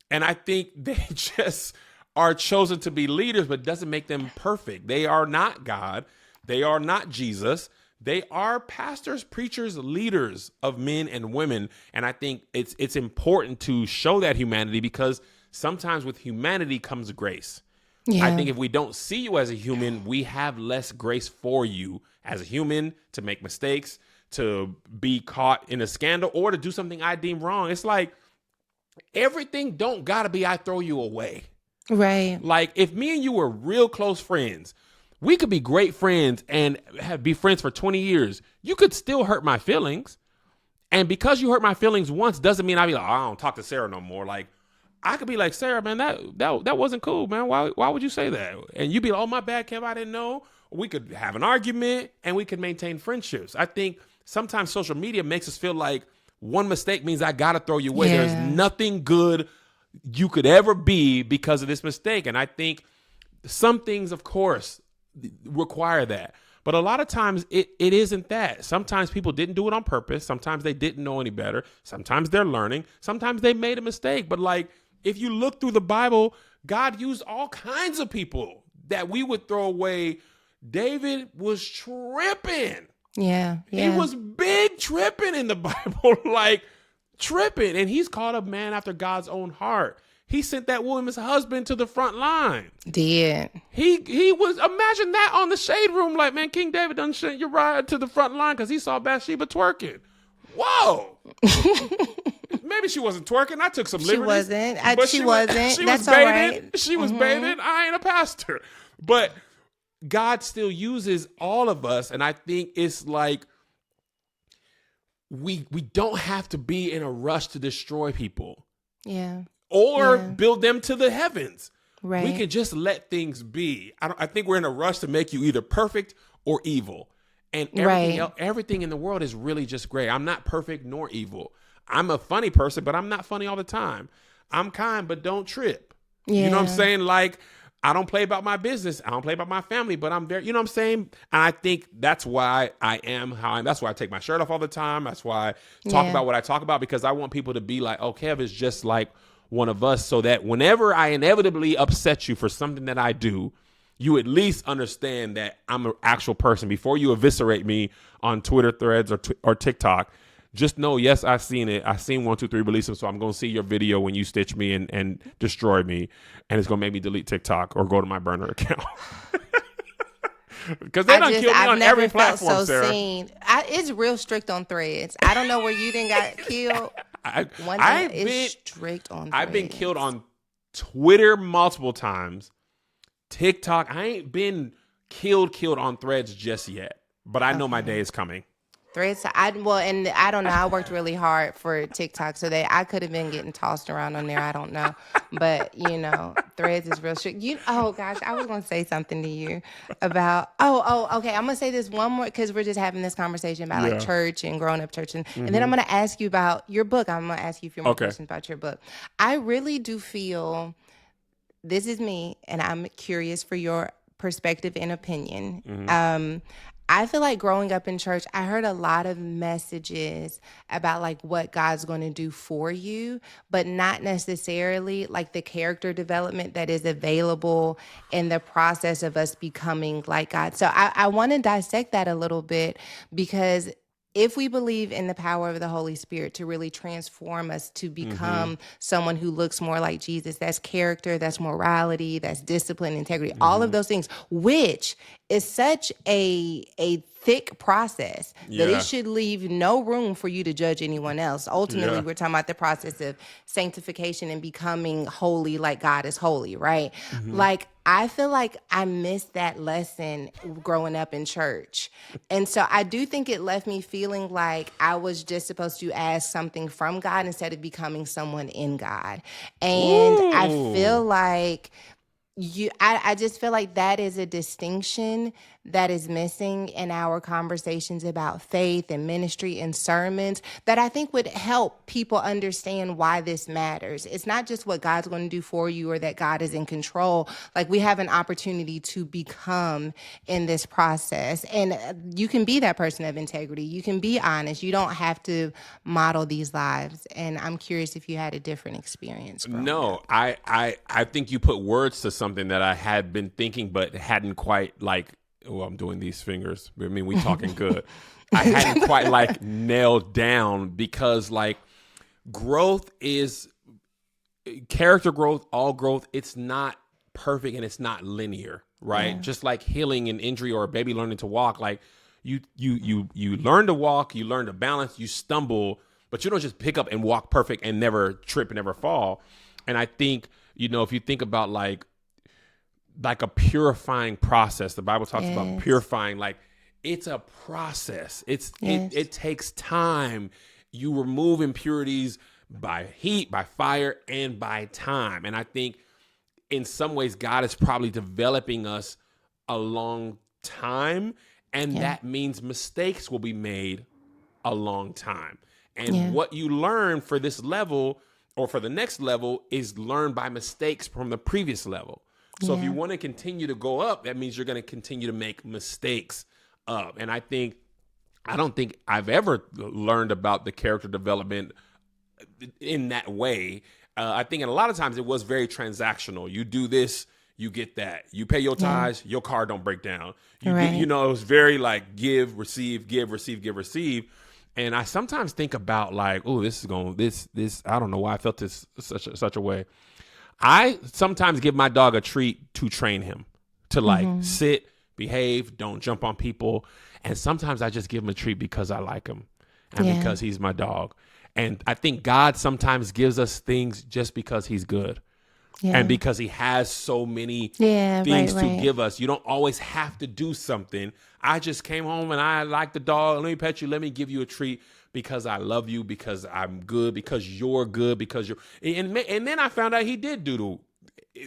And I think they just are chosen to be leaders, but doesn't make them perfect. They are not God. They are not Jesus. They are pastors, preachers, leaders of men and women. And I think it's important to show that humanity because sometimes with humanity comes grace. I think if we don't see you as a human, we have less grace for you as a human to make mistakes, to be caught in a scandal, or to do something I deem wrong. It's like everything don't gotta be I throw you away. Right. Like if me and you were real close friends, we could be great friends and be friends for 20 years. You could still hurt my feelings. And because you hurt my feelings once doesn't mean I'd be like, oh, I don't talk to Sarah no more. Like I could be like, Sarah, man, that wasn't cool, man. Why would you say that? And you'd be like, oh, my bad, Kev, I didn't know. We could have an argument and we could maintain friendships. I think sometimes social media makes us feel like one mistake means I got to throw you away. There's nothing good you could ever be because of this mistake. And I think some things, of course, require that. But a lot of times it isn't that. Sometimes people didn't do it on purpose. Sometimes they didn't know any better. Sometimes they're learning. Sometimes they made a mistake. But like, if you look through the Bible, God used all kinds of people that we would throw away. David was tripping. Yeah. He was big tripping in the Bible, like tripping. And he's called a man after God's own heart. He sent that woman's husband to the front line. Did. He was, imagine that on the shade room, like, man, King David done sent Uriah to the front line because he saw Bathsheba twerking. Whoa. Maybe she wasn't twerking. I took some liberties. She wasn't. She wasn't. She That's was bathing. All right. She was bathing. I ain't a pastor. But God still uses all of us. And I think it's like we don't have to be in a rush to destroy people. Yeah. Or build them to the heavens. Right. We can just let things be. I think we're in a rush to make you either perfect or evil. And everything in the world is really just gray. I'm not perfect nor evil. I'm a funny person, but I'm not funny all the time. I'm kind, but don't trip. Yeah. You know what I'm saying? Like, I don't play about my business. I don't play about my family, but I'm very, you know what I'm saying? And I think that's why I am how I am. That's why I take my shirt off all the time. That's why I talk about what I talk about, because I want people to be like, oh, Kev is just like one of us, so that whenever I inevitably upset you for something that I do, you at least understand that I'm an actual person. Before you eviscerate me on Twitter threads or TikTok, just know, yes, I've seen it. I've seen 123 release them, so I'm going to see your video when you stitch me and destroy me, and it's going to make me delete TikTok or go to my burner account. Because they done killed me on every platform, Sarah. It's real strict on threads. I don't know where you didn't got killed. Strict on threads. I've been killed on Twitter multiple times. TikTok, I ain't been killed on threads just yet, but I know my day is coming. Threads, I don't know. I worked really hard for TikTok, so that I could have been getting tossed around on there. I don't know, but Threads is real strict. Oh gosh, I was gonna say something to you about. Okay. I'm gonna say this one more, because we're just having this conversation about like church and growing up church, and then I'm gonna ask you about your book. I'm gonna ask you a few more questions about your book. I really do feel, this is me, and I'm curious for your perspective and opinion. I feel like growing up in church, I heard a lot of messages about like what God's going to do for you, but not necessarily like the character development that is available in the process of us becoming like God. So I want to dissect that a little bit, because if we believe in the power of the Holy Spirit to really transform us to become someone who looks more like Jesus, that's character, that's morality, that's discipline, integrity, all of those things, which is such a thick process that it should leave no room for you to judge anyone else. Ultimately, we're talking about the process of sanctification and becoming holy like God is holy, right? Like, I feel like I missed that lesson growing up in church. And so I do think it left me feeling like I was just supposed to ask something from God instead of becoming someone in God. And I feel like I just feel like that is a distinction that is missing in our conversations about faith and ministry and sermons that I think would help people understand why this matters. It's not just what God's going to do for you or that God is in control. Like, we have an opportunity to become in this process. And you can be that person of integrity. You can be honest. You don't have to model these lives. And I'm curious if you had a different experience. No, I think you put words to something that I had been thinking but hadn't quite like, oh, I'm doing these fingers. I mean, we talking good. I hadn't quite like nailed down, because like growth is character growth, all growth. It's not perfect and it's not linear, right? Yeah. Just like healing an injury or a baby learning to walk, like you learn to walk, you learn to balance, you stumble, but you don't just pick up and walk perfect and never trip and never fall. And I think, if you think about like a purifying process, the Bible talks about purifying, like it's a process. It takes time. You remove impurities by heat, by fire, and by time. And I think in some ways God is probably developing us a long time, and that means mistakes will be made a long time. And what you learn for this level or for the next level is learned by mistakes from the previous level. So if you want to continue to go up, that means you're going to continue to make mistakes up. And I don't think I've ever learned about the character development in that way. I think a lot of times it was very transactional. You do this, you get that. You pay your tithes, your car don't break down. It was very like give, receive, give, receive, give, receive. And I sometimes think about like, oh, this I don't know why I felt this such a way. I sometimes give my dog a treat to train him to like sit, behave, don't jump on people. And sometimes I just give him a treat because I like him and because he's my dog. And I think God sometimes gives us things just because he's good. And because he has so many things to give us. You don't always have to do something. I just came home and I like the dog. Let me pet you. Let me give you a treat because I love you, because I'm good, because you're good, because you're... And then I found out he did do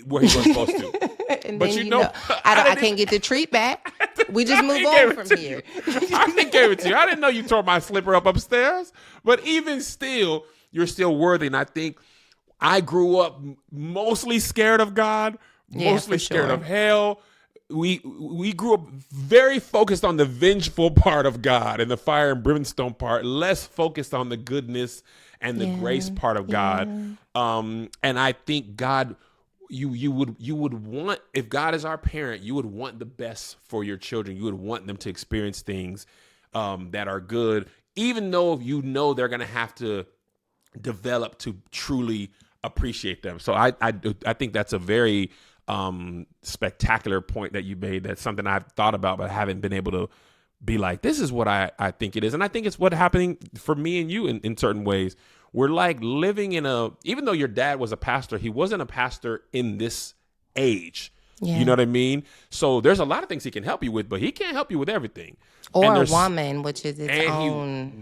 where he was supposed to. But then, I can't get the treat back. We just move He gave on it from to here. you. I gave it to you. I didn't know you tore my slipper up upstairs. But even still, you're still worthy. And I think I grew up mostly scared of God, Yeah, mostly for scared sure. of hell. We grew up very focused on the vengeful part of God and the fire and brimstone part, less focused on the goodness and the grace Yeah, part of God. yeah, And I think God, you would want, if God is our parent, you would want the best for your children. You would want them to experience things that are good, even though you know they're going to have to develop to truly appreciate them. So I think that's a very spectacular point that you made. That's something I've thought about, but I haven't been able to be like, this is what I think it is. And I think it's what happening for me and you in certain ways. We're like living in even though your dad was a pastor, he wasn't a pastor in this age. You know yeah. what I mean? So there's a lot of things he can help you with, but he can't help you with everything. And Or a there's, woman, which is and its own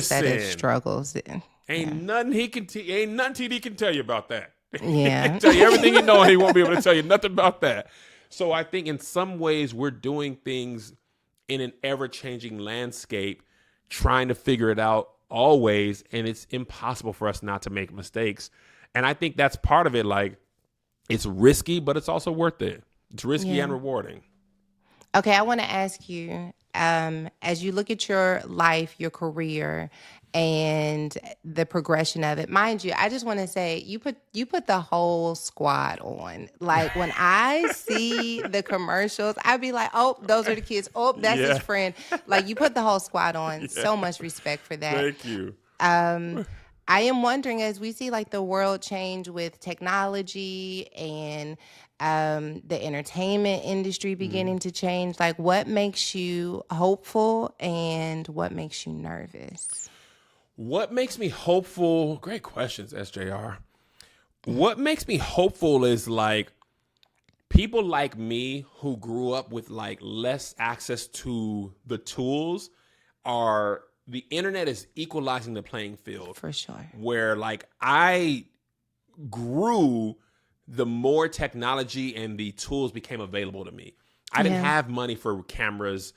set of listen. struggles. Ain't Yeah, nothing ain't nothing TD can tell you about that. He can yeah, tell you everything you know, and he won't be able to tell you nothing about that. So I think in some ways we're doing things in an ever-changing landscape, trying to figure it out always, and it's impossible for us not to make mistakes. And I think that's part of it. Like, it's risky, but it's also worth it. It's risky yeah. and rewarding. Okay, I want to ask you, as you look at your life, your career, and the progression of it. Mind you, I just want to say you put the whole squad on. Like when I see the commercials, I'd be like, "Oh, those are the kids. Oh, that's his Yeah. friend." Like you put the whole squad on. So much respect for that. Thank you. I am wondering as we see like the world change with technology and the entertainment industry beginning to change, like what makes you hopeful and what makes you nervous? What makes me hopeful? Great questions, SJR. What makes me hopeful is like people like me who grew up with like less access to the tools are the internet is equalizing the playing field For sure. where like I grew the more technology and the tools became available to me. I didn't Yeah. have money for cameras,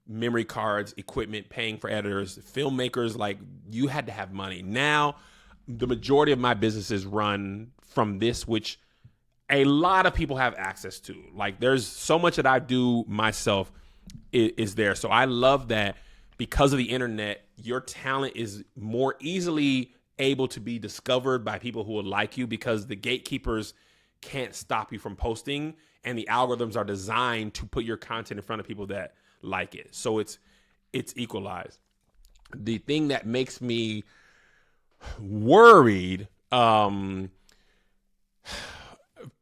memory cards, equipment, paying for editors, filmmakers. Like you had to have money. Now, the majority of my businesses run from this, which a lot of people have access to. Like there's so much that I do myself is there. So I love that because of the internet, your talent is more easily able to be discovered by people who would like you because the gatekeepers can't stop you from posting and the algorithms are designed to put your content in front of people that like it. So it's equalized. The thing that makes me worried,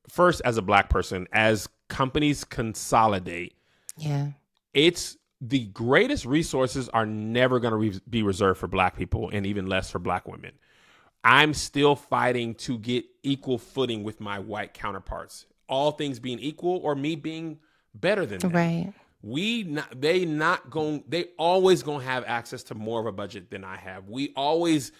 first as a Black person, as companies consolidate, Yeah. it's the greatest resources are never going to be reserved for Black people and even less for Black women. I'm still fighting to get equal footing with my white counterparts, all things being equal or me being better than them. Right. They always gonna have access to more of a budget than I have. We always,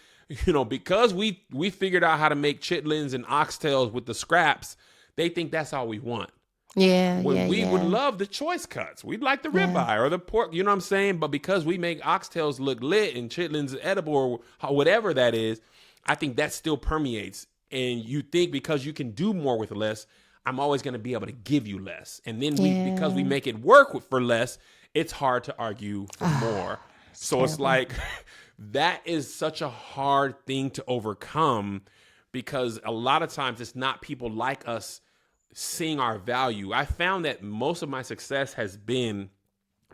because we figured out how to make chitlins and oxtails with the scraps, they think that's all we want. Yeah. When Yeah. we Yeah. would love the choice cuts. We'd like the ribeye or the pork, you know what I'm saying? But because we make oxtails look lit and chitlins edible or whatever that is, I think that still permeates. And you think because you can do more with less, I'm always going to be able to give you less. And then because we make it work for less, it's hard to argue for more. So it's like that is such a hard thing to overcome because a lot of times it's not people like us seeing our value. I found that most of my success has been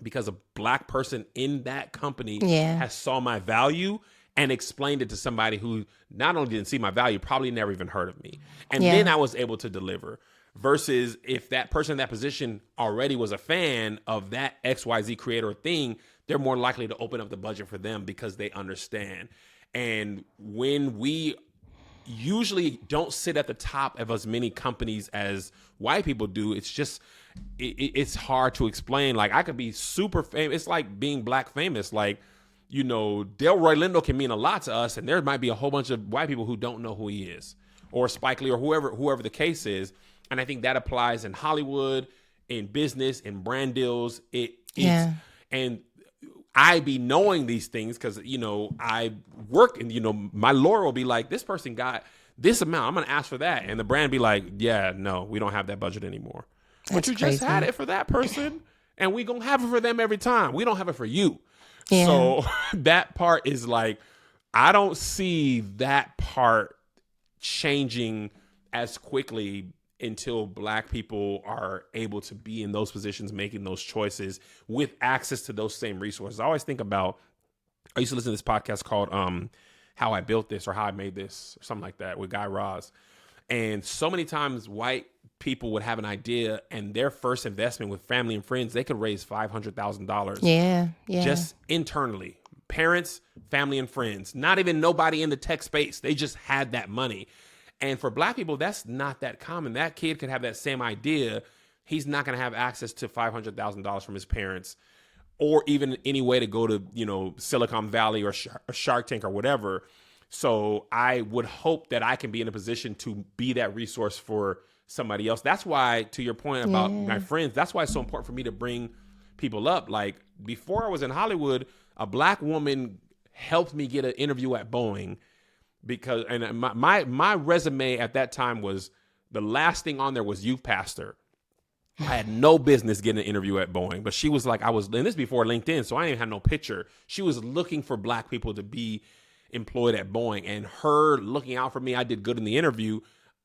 because a Black person in that company has saw my value and explained it to somebody who not only didn't see my value, probably never even heard of me. And then I was able to deliver. Versus if that person in that position already was a fan of that XYZ creator or thing, they're more likely to open up the budget for them because they understand. And when we usually don't sit at the top of as many companies as white people do, it's just, it's hard to explain. Like I could be super famous. It's like being Black famous. Like, Delroy Lindo can mean a lot to us, and there might be a whole bunch of white people who don't know who he is, or Spike Lee, or whoever the case is. And I think that applies in Hollywood, in business, in brand deals. It's Yeah. and I be knowing these things because, I work and, my lawyer will be like, this person got this amount. I'm going to ask for that. And the brand be like, yeah, no, we don't have that budget anymore. But That's you just had crazy. it for that person and we going to have it for them every time. We don't have it for you. Yeah. So that part is like, I don't see that part changing as quickly until Black people are able to be in those positions, making those choices with access to those same resources. I always think about, I used to listen to this podcast called How I Built This or How I Made This or something like that with Guy Raz. And so many times white people would have an idea and their first investment with family and friends, they could raise $500,000 Yeah. Yeah. just internally. Parents, family, and friends, not even nobody in the tech space. They just had that money. And for Black people, that's not that common. That kid could have that same idea. He's not going to have access to $500,000 from his parents or even any way to go to, Silicon Valley or Shark Tank or whatever. So I would hope that I can be in a position to be that resource for somebody else. That's why, to your point about my friends, that's why it's so important for me to bring people up. Like before I was in Hollywood, a Black woman helped me get an interview at Boeing because, and my resume at that time was, the last thing on there was youth pastor. I had no business getting an interview at Boeing, but she was like, and this before LinkedIn, so I didn't even have no picture. She was looking for Black people to be employed at Boeing, and her looking out for me, I did good in the interview.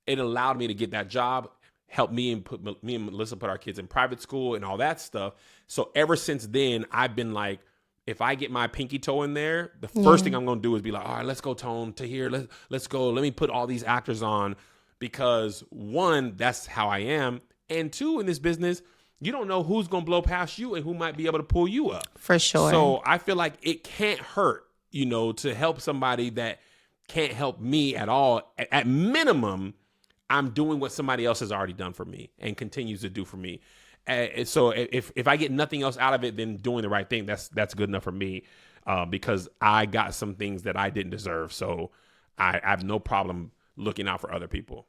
It allowed me to get that job, helped me and me and Melissa put our kids in private school and all that stuff. So ever since then, I've been like, if I get my pinky toe in there, the first thing I'm going to do is be like, all right, let's go, Tone, to here. Let's go. Let me put all these actors on because one, that's how I am. And two, in this business, you don't know who's going to blow past you and who might be able to pull you up. For sure. So I feel like it can't hurt, to help somebody that can't help me at all. At minimum, I'm doing what somebody else has already done for me and continues to do for me. So if I get nothing else out of it than doing the right thing, that's good enough for me because I got some things that I didn't deserve. So I have no problem looking out for other people.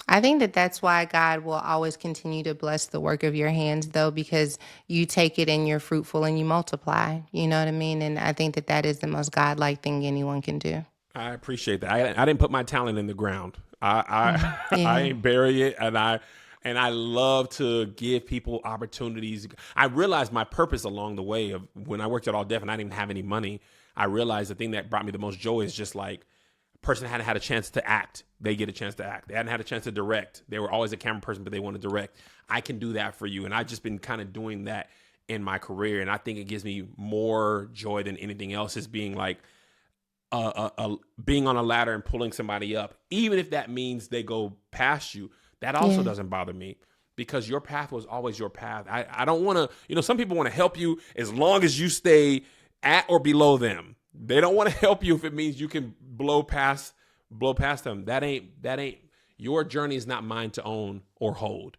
I think that that's why God will always continue to bless the work of your hands, though, because you take it and you're fruitful and you multiply. You know what I mean? And I think that that is the most God-like thing anyone can do. I appreciate that. I didn't put my talent in the ground. I Yeah. ain't bury it, and I love to give people opportunities. I realized my purpose along the way of when I worked at All Def and I didn't even have any money. I realized the thing that brought me the most joy is just like a person hadn't had a chance to act. They get a chance to act. They hadn't had a chance to direct. They were always a camera person, but they want to direct. I can do that for you. And I've just been kind of doing that in my career. And I think it gives me more joy than anything else is being like, being on a ladder and pulling somebody up, even if that means they go past you. That also doesn't bother me because your path was always your path. I don't want to, some people want to help you as long as you stay at or below them. They don't want to help you if it means you can blow past them. That ain't your journey is not mine to own or hold.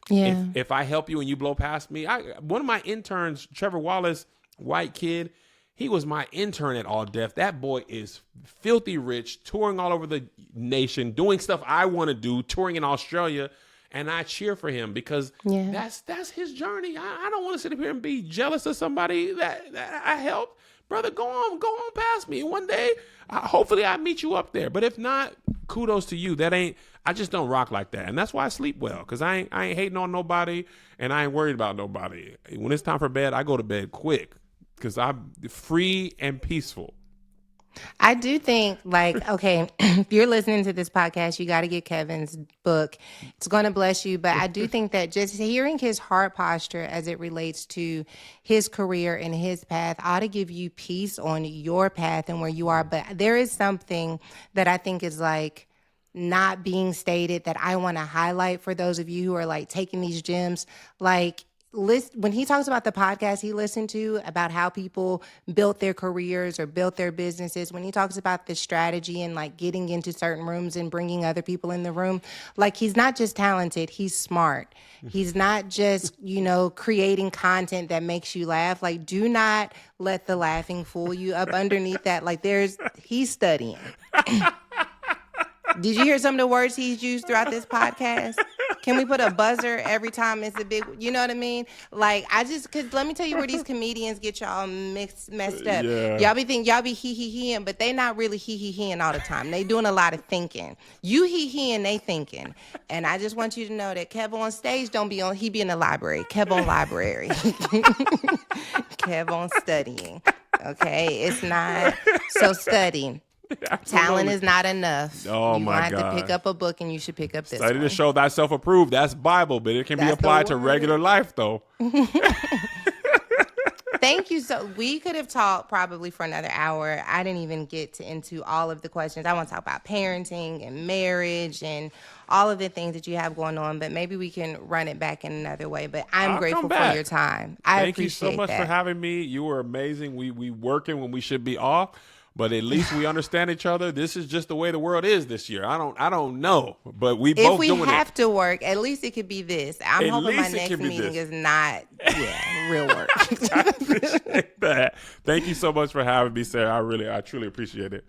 Yeah. If I help you and you blow past me, one of my interns, Trevor Wallace, white kid, he was my intern at All Def. That boy is filthy rich, touring all over the nation, doing stuff I want to do, touring in Australia. And I cheer for him because that's his journey. I don't want to sit up here and be jealous of somebody that I helped. Brother, go on past me. One day, hopefully I meet you up there. But if not, kudos to you. I just don't rock like that. And that's why I sleep well, because I ain't hating on nobody and I ain't worried about nobody. When it's time for bed, I go to bed quick because I'm free and peaceful. I do think, like, okay, if you're listening to this podcast, you got to get Kevin's book. It's going to bless you. But I do think that just hearing his heart posture as it relates to his career and his path ought to give you peace on your path and where you are. But there is something that I think is like not being stated that I want to highlight for those of you who are like taking these gems. Like, when he talks about the podcast he listened to about how people built their careers or built their businesses, when he talks about the strategy and like getting into certain rooms and bringing other people in the room, like he's not just talented, he's smart. He's not just, creating content that makes you laugh. Like, do not let the laughing fool you. Up underneath that, like he's studying. Did you hear some of the words he's used throughout this podcast? Can we put a buzzer every time it's a big, you know what I mean? Like, cause let me tell you where these comedians get y'all messed up. Yeah. Y'all be hee-hee-heeing, but they not really hee-hee-heeing all the time. They doing a lot of thinking. You hee-heeing, they thinking. And I just want you to know that Kev on stage he be in the library. Kev on library. Kev on studying. Okay? It's not, so study. Talent is not enough. Oh, you my have God. to pick up a book, and you should pick up this Study one. to show thyself approved. That's Bible, but it can be That's the applied to word. regular life, though. Thank you. So we could have talked probably for another hour. I didn't even get into all of the questions. I want to talk about parenting and marriage and all of the things that you have going on, but maybe we can run it back in another way. But I'm I'll grateful come for back. your time. I Thank you appreciate so much that. for having me. You were amazing. We working when we should be off, but at least we understand each other. This is just the way the world is this year. I don't know, but we both If we doing have it. to work, at least it could be this. I'm At hoping my least it next can be meeting this. is not, real work. I appreciate that. Thank you so much for having me, Sarah. I truly appreciate it.